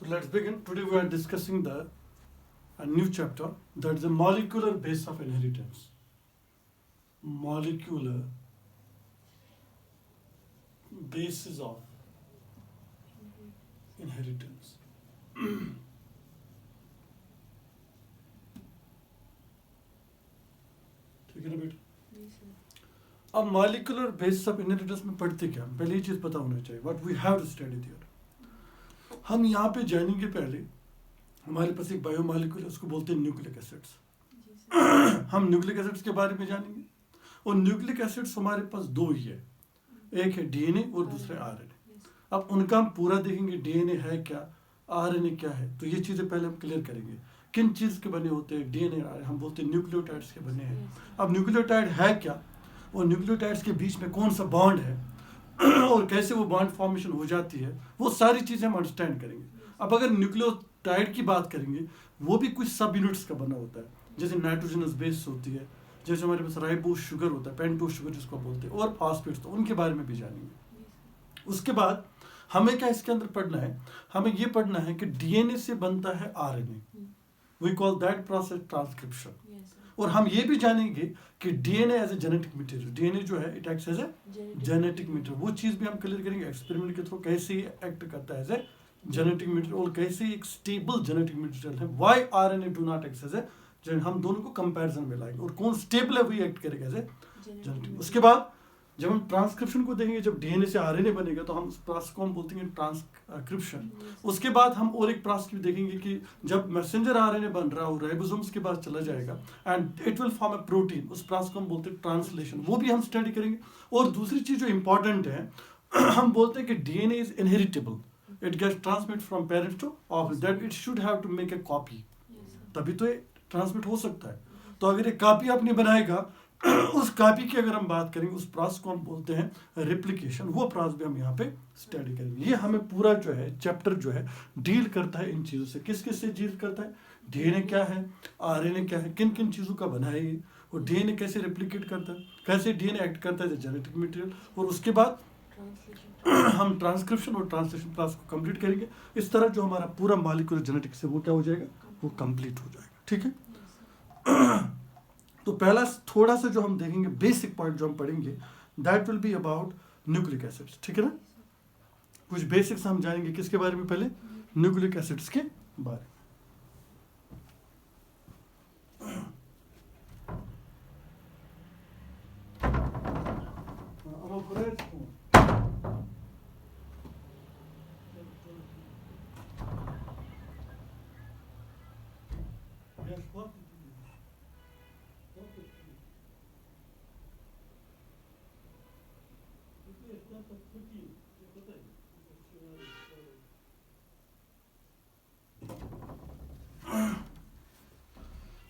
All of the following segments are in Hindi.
So let's begin. Today we are discussing a new chapter, that is the molecular base of inheritance. Molecular basis of inheritance. ठीक है ना बेटा? अब मॉलिक्यूलर बेसिस ऑफ इनहेरिटेंस में पढ़ते क्या, पहले ये चीज पता होना चाहिए, what we have to study there. हम यहाँ पे जानेंगे पहले, हमारे पास एक बायोमॉलिक्यूल है, उसको बोलते हैं न्यूक्लिक एसिड्स। हम न्यूक्लिक एसिड्स के बारे में जानेंगे, और न्यूक्लिक एसिड्स हमारे पास दो ही है, एक है डीएनए और दूसरा आरएनए। अब उनका हम पूरा देखेंगे, डीएनए है क्या, आरएनए क्या है, तो ये चीजें पहले हम क्लियर करेंगे। किन चीज के बने होते हैं डीएनए, हम बोलते हैं न्यूक्लियोटाइड्स के बने हैं। अब न्यूक्लियोटाइड है क्या, और न्यूक्लियोटाइड्स के बीच में कौन सा बॉन्ड है और कैसे वो बॉन्ड फॉर्मेशन हो जाती है, वो सारी चीजें हम अंडरस्टैंड करेंगे। अब अगर न्यूक्लियोटाइड की बात करेंगे, वो भी कुछ सब यूनिट्स का बना होता है, जैसे नाइट्रोजनस बेस होती है, जैसे हमारे पास राइबोस शुगर होता है, पेंटोस शुगर जिसको बोलते हैं, और फॉस्फेट्स, तो उनके बारे में भी जानेंगे। उसके बाद हमें क्या इसके अंदर पढ़ना है, हमें ये पढ़ना है कि डीएनए से बनता है RNA, we call that process transcription. और हम ये भी जानेंगे कि DNA as a genetic material, DNA जो है it acts as a genetic material, वो चीज भी हम क्लियर करेंगे एक्सपेरिमेंट के थ्रू, कैसे एक्ट करता है एज ए जेनेटिक मटेरियल, और कैसे एक स्टेबल जेनेटिक मटेरियल है, why RNA do not act as a, हम दोनों को कंपैरिजन में लाएंगे, और कौन स्टेबल है वही एक्ट करेगा एज ए जेनेटिक। उसके बाद जब हम ट्रांसक्रिप्शन को देखेंगे, जब डीएनए से आरएनए बनेगा तो हम उस प्रोसेस को हम बोलते हैं ट्रांसक्रिप्शन। उसके बाद हम और एक प्रोसेस देखेंगे कि जब मैसेंजर आरएनए बन रहा हो, राइबोसोम्स के पास चला जाएगा and it will form a protein, उस प्रोसेस को हम बोलते हैं ट्रांसलेशन, वो भी हम स्टडी करेंगे। और दूसरी चीज जो इंपॉर्टेंट है, हम बोलते हैं कि DNA is inheritable, it gets transmit from parents to offspring, that it should have to make a copy, तभी तो ये ट्रांसमिट हो सकता है। तो अगर ये कॉपी आप नहीं बनाएगा, उस कॉपी की अगर हम बात करेंगे, उस प्रोसेस को हम बोलते हैं रेप्लिकेशन, वो प्रोसेस भी हम यहाँ पे स्टडी करेंगे। ये हमें पूरा जो है चैप्टर जो है डील करता है इन चीज़ों से। किस किस से डील करता है, डीएनए क्या है, आरएनए क्या है, किन किन चीज़ों का बना है ये, और डीएनए कैसे रेप्लिकेट करता है, कैसे डीएनए एक्ट करता है जेनेटिक मटेरियल, और उसके बाद हम ट्रांसक्रिप्शन और ट्रांसलेशन प्रोसेस को कंप्लीट करेंगे। इस तरह जो हमारा पूरा मॉलिक्यूलर जेनेटिक्स है वो क्या हो जाएगा, वो कंप्लीट हो जाएगा। ठीक है। तो पहला थोड़ा सा जो हम देखेंगे, बेसिक पॉइंट जो हम पढ़ेंगे, that will be about nucleic acids. ठीक है ना, कुछ बेसिक्स हम जानेंगे किसके बारे में, पहले न्यूक्लिक एसिड्स के बारे में।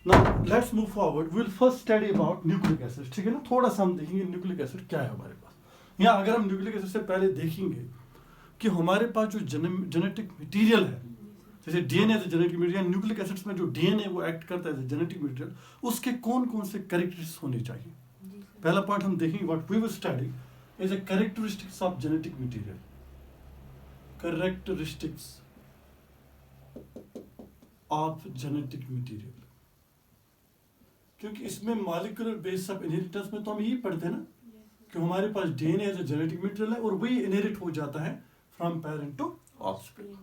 Now let's move forward. We'll first study about nucleic acids. ठीक है ना, थोड़ा सा हम देखेंगे न्यूक्लिक एसिड क्या है हमारे पास। यहाँ अगर हम न्यूक्लिक एसिड से पहले देखेंगे कि हमारे पास जो जेनेटिक मटेरियल है, जैसे DNA as genetic material, nucleic acids में जो डीएनए वो एक्ट करता है जेनेटिक मटेरियल, उसके कौन कौन से कैरेक्टरिस्टिक्स होने चाहिए। पहला पॉइंट हम देखेंगे, what we will study is a characteristics of genetic material. Characteristics of genetic material, क्योंकि इसमें मॉलिक्यूलर बेस ऑफ इनहेरिटेंस में तो हम यही पढ़ते हैं ना कि हमारे पास DNA as a genetic material है, और वही इनहेरिट हो जाता है फ्रॉम पेरेंट टू ऑफस्प्रिंग।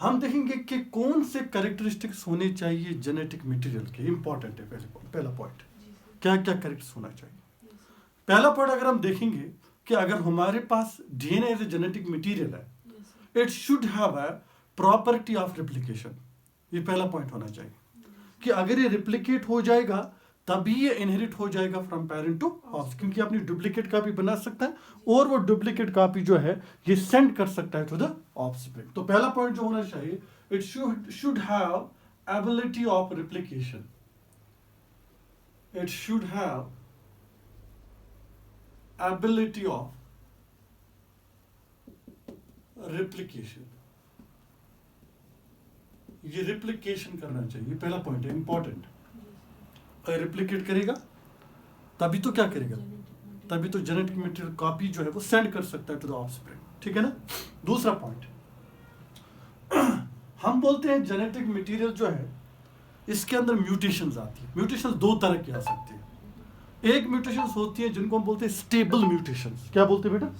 हम देखेंगे कि कौन से कैरेक्टरिस्टिक्स होने चाहिए जेनेटिक मटेरियल के, इंपॉर्टेंट है पहला पॉइंट, क्या क्या कैरेक्टर्स होना चाहिए। पहला पॉइंट अगर हम देखेंगे कि अगर हमारे पास DNA as a genetic material है, it should have a property of replication. ये पहला पॉइंट होना चाहिए कि अगर ये रिप्लिकेट हो जाएगा तभी ये इनहेरिट हो जाएगा फ्रॉम पेरेंट टू ऑफस्प्रिंग, क्योंकि अपनी डुप्लीकेट कॉपी बना सकता है, और वो डुप्लीकेट कॉपी जो है ये सेंड कर सकता है टू द ऑफस्प्रिंग। तो पहला पॉइंट जो होना चाहिए, it should have ability of replication, it should have ability of replication, ये रिप्लिकेशन करना चाहिए, पहला पॉइंट है इंपॉर्टेंट। अगर रिप्लिकेट करेगा तभी तो क्या करेगा, तभी तो जेनेटिक मटेरियल कॉपी जो है वो सेंड कर सकता है टू द ऑफस्प्रिंग। ठीक है ना। दूसरा पॉइंट, हम बोलते हैं जेनेटिक मटेरियल जो है इसके अंदर म्यूटेशंस आती है। म्यूटेशंस दो तरह की आ सकती है। एक म्यूटेशंस होती है जिनको हम बोलते हैं स्टेबल म्यूटेशंस। क्या बोलते हैं बेटा?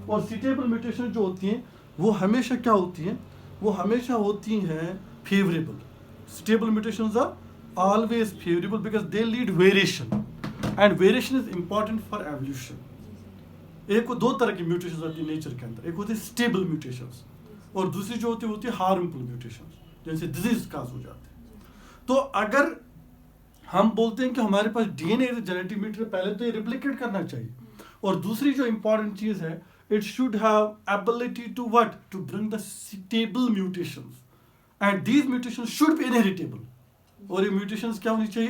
और स्टेबल म्यूटेशन जो होती हैं वो हमेशा क्या होती हैं? वो हमेशा होती हैं favourable. Stable mutations are always favourable because they lead variation, and variation is important for evolution. एक को दो तरह की म्यूटेशंस होती है नेचर के अंदर, एक होती है स्टेबल म्यूटेशंस और दूसरी जो होती है हार्मफुल म्यूटेशंस, जिनसे डिजीज काज हो जाते हैं। तो अगर हम बोलते हैं कि हमारे पास डीएनए जेनेटिक मटेरियल, पहले तो ये रिप्लिकेट करना चाहिए, और दूसरी जो इंपॉर्टेंट चीज है, it should have ability to what? To bring the stable mutations, and these mutations should be inheritable. और ये म्यूटेशंस क्या होनी चाहिए?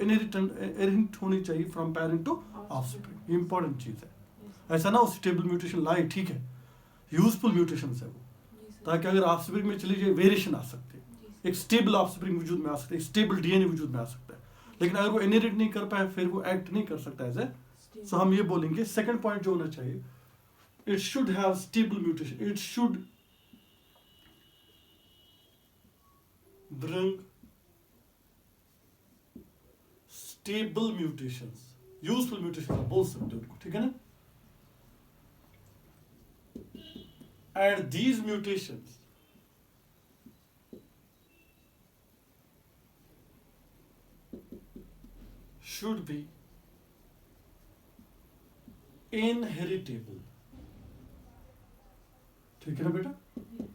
इनहेरिट होनी चाहिए from parent to offspring. Important चीज है। ऐसा ना हो स्टेबल म्यूटेशन लाए, ठीक है, यूजफुल म्यूटेशन है वो, ताकि अगर ऑफस्प्रिंग में चली जाए वेरिएशन आ सकते हैं, एक स्टेबल ऑफस्प्रिंग वजूद में आ सकता है, स्टेबल डीएनए वजूद में आ सकता है। लेकिन अगर वो इनहेरिट नहीं कर पाए फिर वो एक्ट नहीं कर सकता एज ए। सो हम ये बोलेंगे सेकंड पॉइंट जो होना चाहिए, it should have stable mutation, it should bring stable mutations, useful mutations बोल सकते हो उनको, ठीक है ना। And these mutations should be inheritable, ठीक है ना बेटा।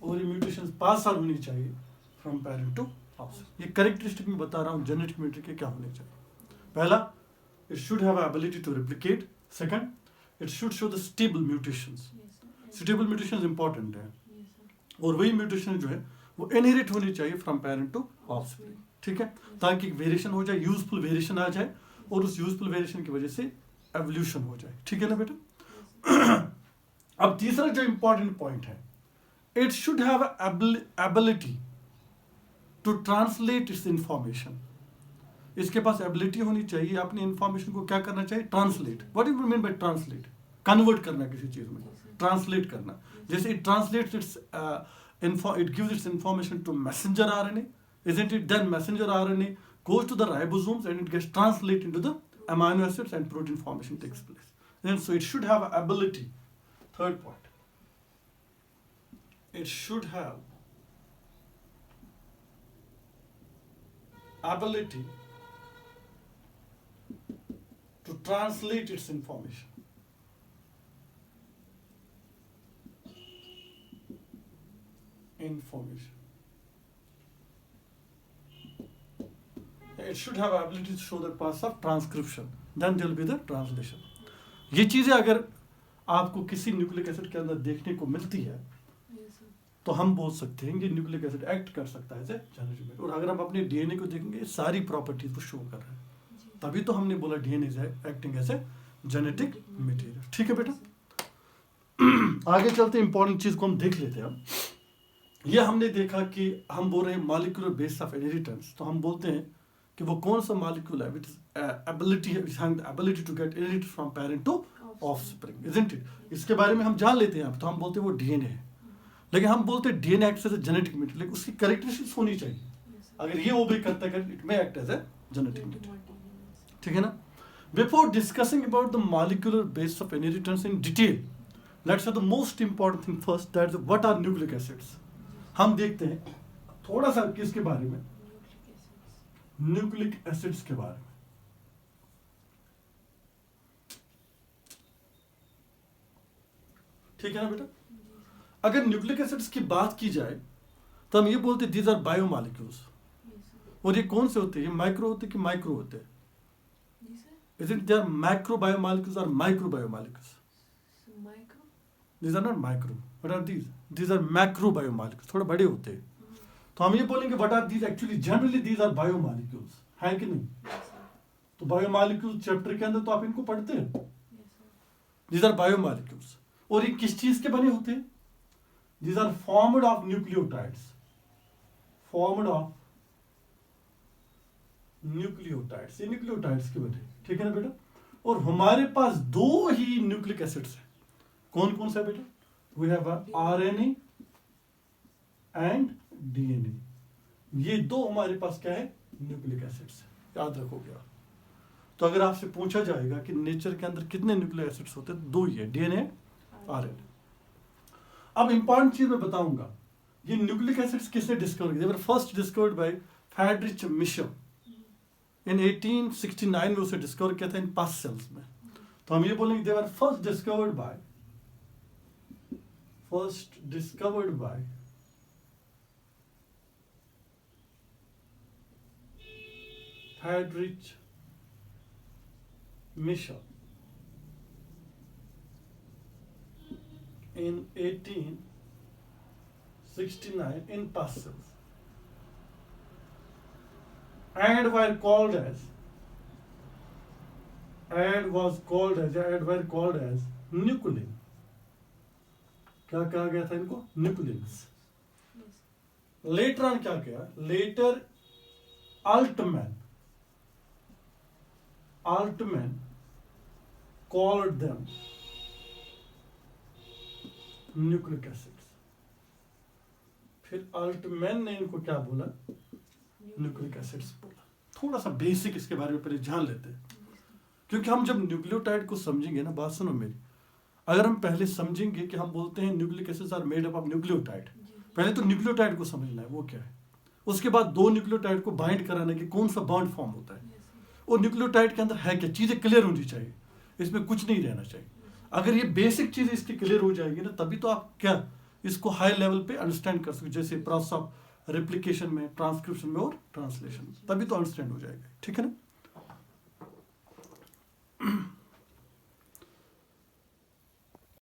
और ये म्यूटेशंस पास ऑन होनी चाहिए फ्रॉम पेरेंट टू ऑफस्प्रिंग। ये कैरेक्टरिस्टिक में बता रहा हूँ जेनेटिक मटेरियल के क्या होने चाहिए। पहला, it should have ability to replicate. Second, it should show the stable mutations. Stable mutation important है, और वही म्यूटेशन जो है वो इनहेरिट होनी चाहिए फ्रॉम पेरेंट टू ऑफस्प्रिंग, ठीक है, ताकि वेरिएशन हो जाए, यूजफुल वेरिएशन आ जाए, और उस यूजफुल वेरिएशन की वजह से एवोल्यूशन हो जाए, ठीक है ना बेटा। अब तीसरा जो इंपॉर्टेंट पॉइंट है, it should have ability to translate its information. इसके पास एबिलिटी होनी चाहिए अपनी इंफॉर्मेशन को क्या करना चाहिए? Translate. What do you mean by translate? Convert करना किसी चीज में, ट्रांसलेट करना। जैसे it translates it's it gives its information to messenger RNA, isn't it? Then messenger RNA goes to the ribosomes and it gets translated into the amino acids and protein formation takes place. Then so it should have ability. Third point, it should have ability to translate its information. It should have ability to show the process of transcription. Then there will be the translation. ये चीजें अगर आपको किसी न्यूक्लिक एसिड के अंदर देखने को मिलती है, तो हम बोल सकते हैं कि न्यूक्लिक एसिड एक्ट कर सकता है एज ए जेनेटिक मटेरियल। और अगर हम अपने डीएनए को देखेंगे, सारी प्रॉपर्टीज को शो कर रहा है, तभी तो हमने बोला DNA is acting as a genetic material, ठीक है बेटा। आगे चलते इंपॉर्टेंट चीज को हम देख लेते हैं। ये हमने देखा कि हम बोल रहे हैं मॉलिक्यूलर बेस ऑफ इनहेरिटेंस, तो हम बोलते हैं कि वो कौन सा मॉलिक्यूल है which ability to get inherited from parent to offspring, isn't it? इसके बारे में हम जान लेते हैं। तो हम बोलते हैं वो डीएनए है, लेकिन हम बोलते हैं DNA acts as a genetic material, लेकिन उसकी कैरेक्टरिस्टिक्स होनी चाहिए। अगर ये ओबे करता है, it may act as a genetic material, ठीक है ना। Before discussing about the molecular base of inheritance in detail, let's have the most important thing first, that is what are nucleic acids. हम देखते हैं थोड़ा सा किसके बारे में, न्यूक्लिक एसिड्स के बारे में। ठीक है ना बेटा। अगर न्यूक्लिक एसिड्स की बात की जाए तो हम ये बोलते हैं दीज आर बायोमॉलिक्यूल्स। और ये कौन से होते हैं? ये माइक्रो होते हैं कि माइक्रो होते हैं? Isn't there macro biomolecules or micro biomolecules? Micro? These are not micro. What are these? These are macro biomolecules. थोड़े बड़े होते हैं। तो हम ये बोलेंगे what are these? Actually, generally these are biomolecules. हैं कि नहीं? तो बायोमॉलिक्यूल चैप्टर के अंदर तो आप इनको पढ़ते हैं। These are biomolecules. और ये किस चीज के बने होते हैं? These are formed of nucleotides. Formed of nucleotides. ये न्यूक्लियोटाइड्स के बने, ठीक है ना बेटा। और हमारे पास दो ही न्यूक्लिक एसिड्स हैं। कौन कौन सा बेटा? We have RNA and DNA, ये दो हमारे पास क्या है, न्यूक्लिक एसिड्स, याद रखोगे आप। तो अगर आपसे पूछा जाएगा कि नेचर के अंदर कितने न्यूक्लिक एसिड्स होते हैं, दो ही है, DNA, RNA। अब इंपॉर्टेंट चीज मैं बताऊंगा, ये न्यूक्लिक एसिड्स किसने डिस्कवर किए? First discovered by Friedrich Miescher in 1869 में उसे डिस्कवर किया था इन पास्ट सेल्स में। तो हम ये बोलेंगे they were first discovered by Friedrich Miescher in 1869 in past cells and were called as nuclein। क्या कहा गया था इनको? न्यूक्लियंस। लेटर ऑन क्या किया? Later Altman called them nucleic acids. फिर अल्टमैन ने इनको क्या बोला? न्यूक्लिक एसिड्स बोला। थोड़ा सा बेसिक इसके बारे में पहले जान लेते हैं, क्योंकि हम जब न्यूक्लियोटाइड को समझेंगे ना, बात सुनो मेरी, अगर हम पहले समझेंगे कि हम बोलते हैं nucleic acids are made up of nucleotide, पहले तो न्यूक्लियोटाइड को समझना है वो क्या है, उसके बाद दो न्यूक्लियोटाइड को बाइंड कराने के कौन सा बॉन्ड फॉर्म होता है, और न्यूक्लियोटाइड के अंदर है क्या, चीजें क्लियर होनी चाहिए, इसमें कुछ नहीं रहना चाहिए। अगर ये बेसिक चीज इसकी क्लियर हो जाएगी ना, तभी तो आप क्या इसको हाई लेवल पे अंडरस्टैंड कर सकते, जैसे प्रोसेस ऑफ रेप्लिकेशन में, ट्रांसक्रिप्शन में और ट्रांसलेशन में, तभी तो अंडरस्टैंड हो जाएगा। ठीक है ना?